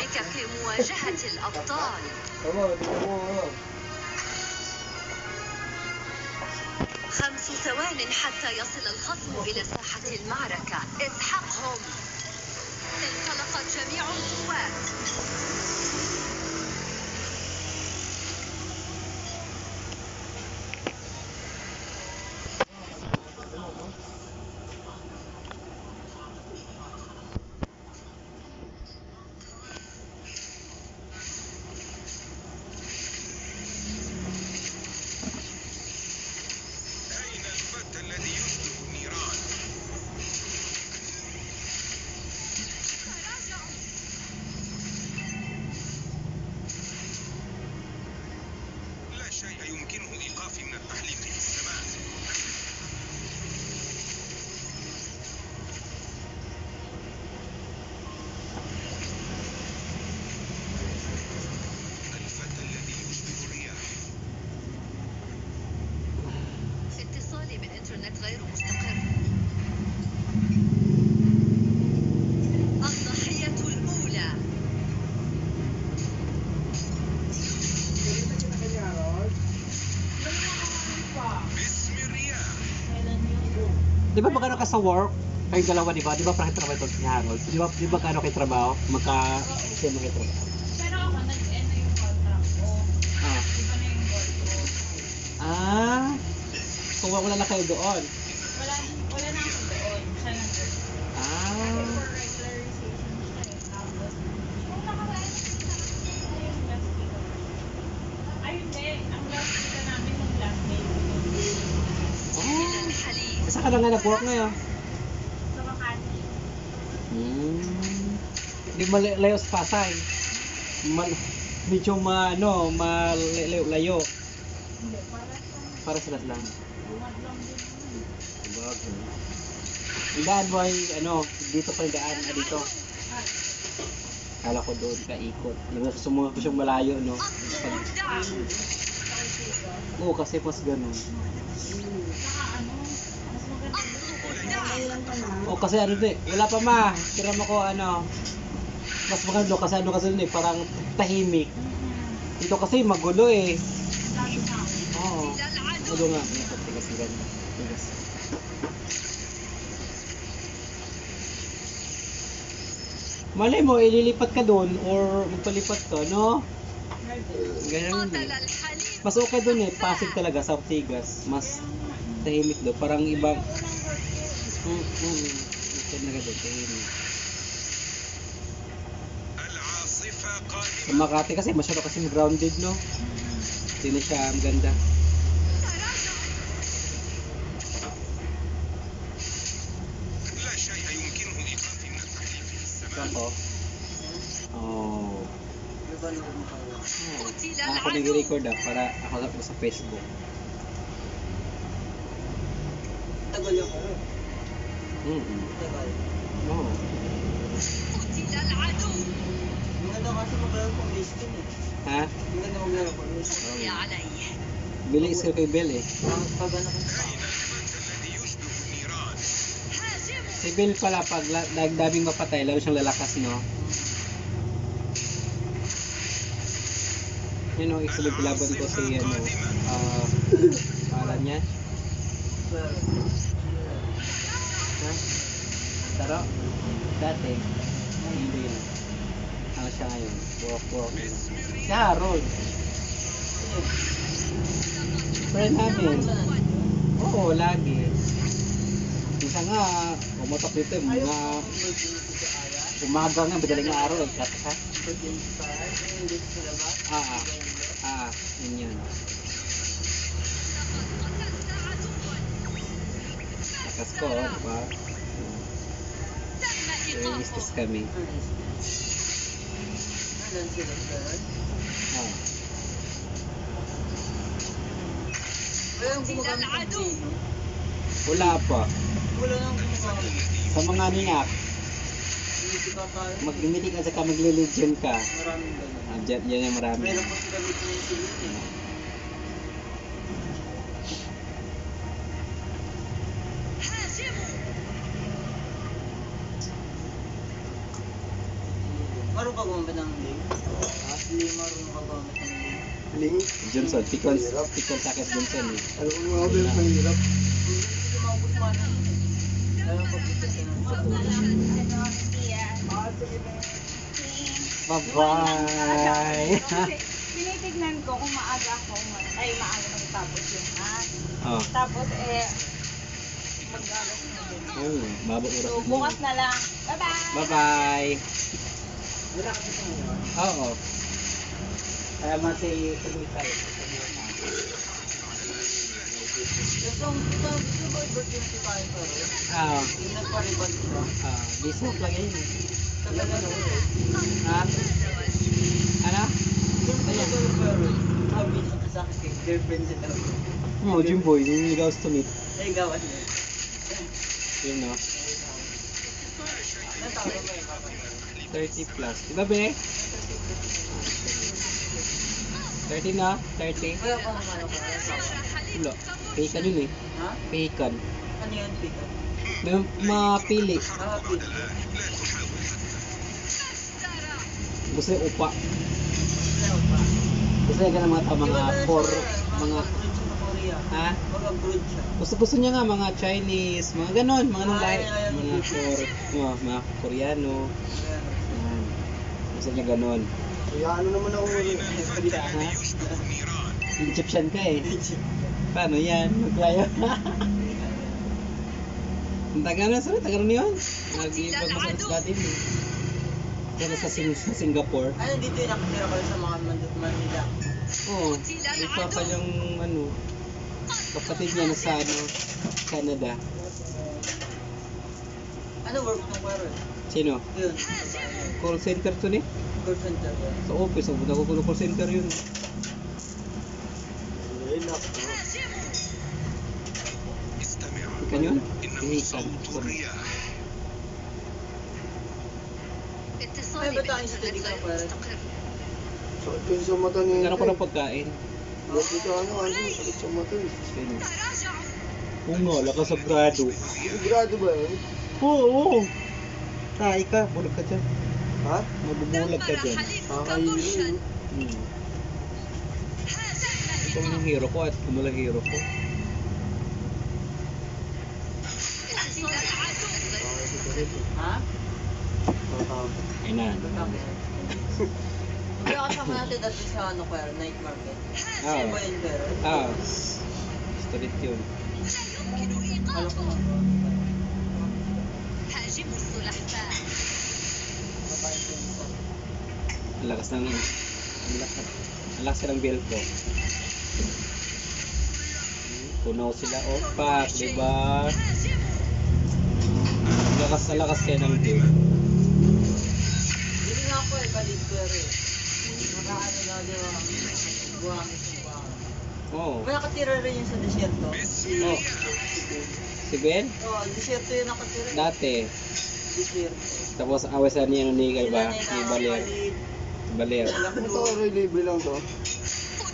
ذلك في مواجهة الأبطال. 5 ثوان حتى يصل الخصم إلى ساحة المعركة. اسحقهم. انطلقت جميع القوات. يمكنه إيقافي من التحليق في السماء. الفتى الذي يشبه الرياح. اتصالي بالإنترنت غير مستقر. الضحية الأولى. باسم الرياح. Di ba magkano ka sa work? Kayong dalawa, di ba? Di ba parang trabaho ito ni Harold? Di ba kano kayo trabaho? Magka-same kayo trabaho? Pero ako, nag-end na yung contract ko. Ah. Iba na yung goal ko. Ah. So wala na kayo doon? Wala na ako doon. Siya na doon. Ah. For regularization siya eh. Tapos, kung nakakain yung last week ko. Ay, hindi. Ang last week na namin yung last day. Oh. Saan ka na nga nag-work ngayon? Sa Makati. Hindi malayo sa Pasay. Medyo malayo. Hindi, Para sa lang. lumad lang din. Diba? Yung daan mo ay, dito pa yung daan. Dito. Kala ko doon, kaikot. Sumunod ko siyang malayo, no? Oo, kasi mas ganun. Saka ano, mas maganda. O kasi wala pa ma. Tira mo ko mas maganda kasi parang tahimik. Dito kasi magulo eh. Oo. Magulo nga. Tigas. Malay mo, ililipat ka doon or magpalipat ka, no? Ganyan eh. Mas okay doon eh. Pasig talaga sa Tigas. Mas tahimik doon. Parang ibang... Ito na doon, tahimik. Sa Makati kasi masyado kasing grounded, no? Hindi na siya ang ganda. Ako? Oh. Ako nag-record para ako sa Facebook. Tagal yung ano? Tagal. Oo. Maganda kasi maglaro pang listing eh. Ha? Maganda maglaro pang listing. Bili iska kay Bel eh. Pag ano ko pa. Si Bel pala pag daming mapatay, lalo siyang lalakas, no? Yun o, isulog laban ko si pangalan niya? Ha? Taro? Dati? Hindi na. Ano siya ngayon? Walk. Si Harold. Friend namin. Oo, lagi. Isa nga, pumotok dito mga umaga nga, madaling araw. Tapos ha? Yun. Takas ko, diba? Realistis kami. Wala pa. Wala nang gumagamit. Sa mga niyak, mag-meeting ka saka magle-legion ka. Maraming ganun. Yan yung marami. Meron po sila dito yung silid eh. Marunong ka gumamit ng link? Hindi marunong ka gumamit ng link. Link. Johnson, pickles sakit Johnson eh. Alam mo mga bills mahirap. Hindi maubos mana yun eh. Lalo pag gusto ka ng Bye-bye! Tinitignan ko kung maaga maaga magtapos yung math. Oh. Tapos mag-alas na din. Oh, baba So, oras bukas na lang. Bye-bye! Bye-bye! Wala ka dito ngayon. Oo. Kaya mati kumipay. Gusto ba i-birthday si Payo ko? Ah, Yung nagparibad ko. bisok lang yun. Tagal na naman. Ha? Ano? Sabi niya sa akin kay girlfriend niya daw. Oh, Jimboy, yung ligaw to meet. Ay, gawan niya. Yun no? Ano tawag mo eh? 30 plus. Diba be? 30 na? 30? Kaya pa naman ako. Wala. Pekan yun eh. Ha? Pekan. Ano yun, Pika? May mapili. Ah, Pika. Gusto yung upa. Ano pa? Gusto yung ganang mga core. Mga, brood siya sa Korea. ha? Mga brood siya. Gusto niya nga mga Chinese, mga ganon, mga nung lahi. Ay, Mga core, mga Koreano. Ayan. Yan. Gusto niya ganon. Kaya ano naman ako Salita ha? Egyptian ka eh. Paano yan? Maglayo. Ang taga na sir, taga na yun. Nag-ibag masalas dati eh. Kaya sa Singapore. Ano dito yung nakatira ko sa mga Manila? Oo. May papa niyang ano, kapatid niya na sa ano, Canada. Ano work ng Kwaro? Sino? Yun. Call center to ni? Call center. Sa office, ang ko call center yun. Ikan yun? Ikan. اتصالي Ay, ba't ang بالإنترنت steady ka غير pa rin? مستقر. Sakit ko sa mata ni Nagkaroon ko ng pagkain. Bakit ka ano, sakit sa mata eh. Sino? تراجعوا. Oo nga, lakas sa grado. Sigurado ba yun? Oo. Tayo ka, bulag ka dyan. Ha? Mabubulag ka دمر dyan. حليفك برشا. Hmm. هزمنا Ito yung hero ko at kumula hero ko. اتصال العدو. Ha? Ay na. Hindi kasama natin dati sa ano Kwaro, night market. Ah. Ano ba yun pero? Ah. Street yun. لا يمكن Alam ko إيقافه. nga. هاجموا السلحفاة. Ang lakas ng... Ang lakas ng build ko. Punaw sila. Opak, diba? هاجموا. Ang lakas kaya ng build. Hindi nga ako eh, balit pero eh. Nakaano na di ba? Buhangis yung buhangis. Oo. May nakatira rin yung sa desierto. Oh. Si Ben? Oo, desierto yung nakatira. Dati. Desierto. Tapos awasan niya ni kay ba? Sila Ni na Baler. Balit. Baler. Ano to, libre lang to?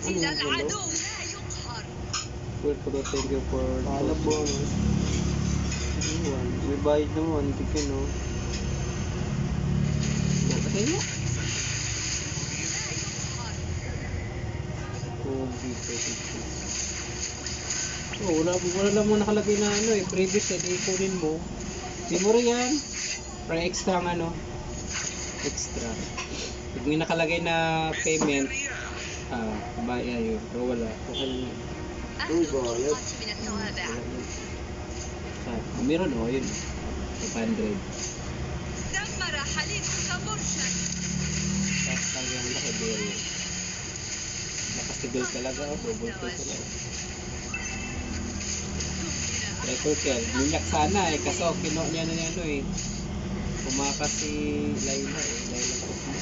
قتل العدو لا يقهر. Well, pero thank you for... Hanap bonus. May bayad naman, hindi ka no. Okay mo? Oh, wala lang mo nakalagay na ano eh, previous eh, di kunin mo. Di mo rin yan. Para extra ang ano. Extra. Pag may nakalagay na payment, bayad yun. Pero wala. Okay lang. أهل الطرقات من التوابع. Meron oh, yun. 500. دمر حليفك برشا. Tapos talagang laki bill. Lakas ni bill talaga, oh. Double kill talaga. Triple kill. Minyak sana eh, kaso kino niya na ano eh. Kumakas si Layla eh. Layla Cook na.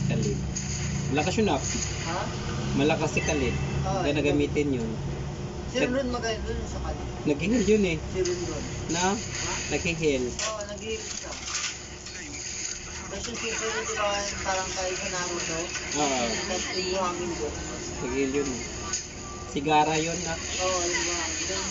Kalib. Malakas yun ah. Ha? Malakas si Kalib. Kaya nagamitin yun. Si Ron magayon dun sa kanila. Nag-heal yun eh. Si Ron. Na? Nag-heal. Oo, nag-iilig siya. Tapos yung susunod, di ba, parang tayo sa Naruto. Oo. Tapos yung buhangin doon. Tigil yun. Sigara yun na. Oo, yung buhangin doon.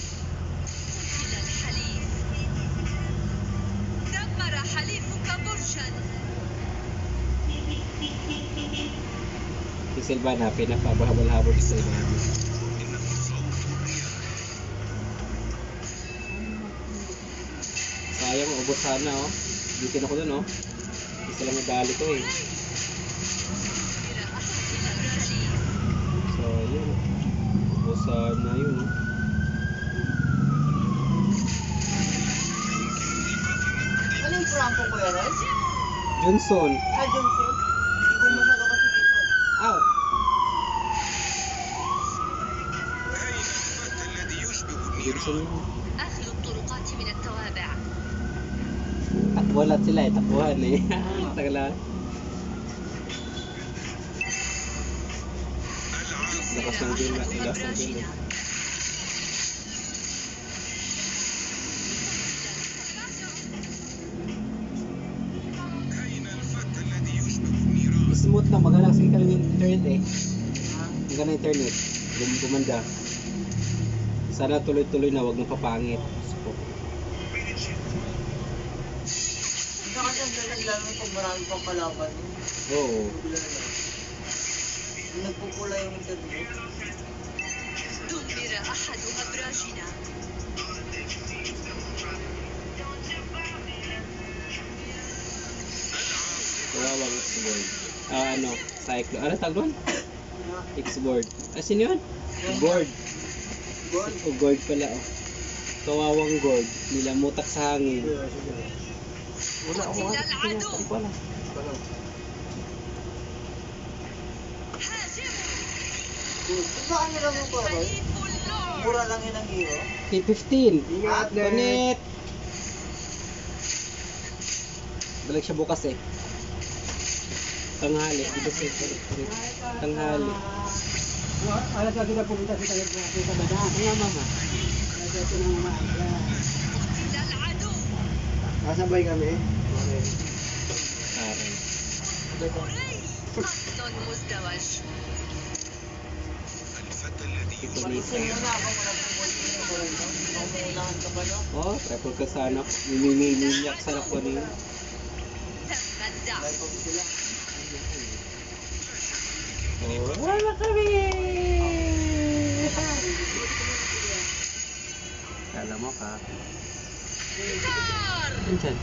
قتل الحليف. دمر حليفك برجا. Si Silvana, pinapabahabol-habol si Silvana. إنه صوت الرياح. Sayang, ubos sana oh. Bitin ako dun oh. Isa lang madali ko eh. So, yun. Ubos sana yun oh. Ano yung Franco ko yun, Roy? Johnson. Ah, Johnson? Hindi ko masyado kasi dito. Out. أين الفتى الذي يشبه Johnson النيران؟ yun. أخذ الطرقات من التوابع. Takbuhan sila eh. Takbuhan eh. Tagalan. Lakas ng bill. Lakas ng bill eh. أين الفتى الذي يشبه النيران؟ Smooth na. Maganda kasi kami ng internet eh. Maganda internet. Gumanda. Sana tuloy-tuloy na. Huwag nang papangit. Ito kasi ang galing lalo pag marami pang kalaban. Oo. Yung nagpupula yung internet. دمر أحد أبراجنا. Kawawang X-board. Ano? Cyclo. Ano tawag doon? X-board. Sino yun? Board. Gold. O gourd pala oh. Kawawang gourd. Nilamutak sa hangin. Wala ako. قتل العدو. Wala. هاجموا. Saan nila mo ba, Roy? حليف اللورد. Mura lang yun ang hero. T15. Ingat, Net. Ganit. Balik siya bukas eh. Tanghali. Dito siya. Tanghali. Alas lagi na pumunta sa tayo sa bada. Kaya mama. قتل العدو. Kasabay kami. Okay. Aray. قتل مزدوج. الفتى الذي Ito يشبه Lisa. Muna ako muna Mamunahan ka ba, no? Oh, triple ka sana. Mimimilyak sa lako niya. تم الدعم. May pag sila. Oh, wala kami! Kala mo ka. كار. Diyan.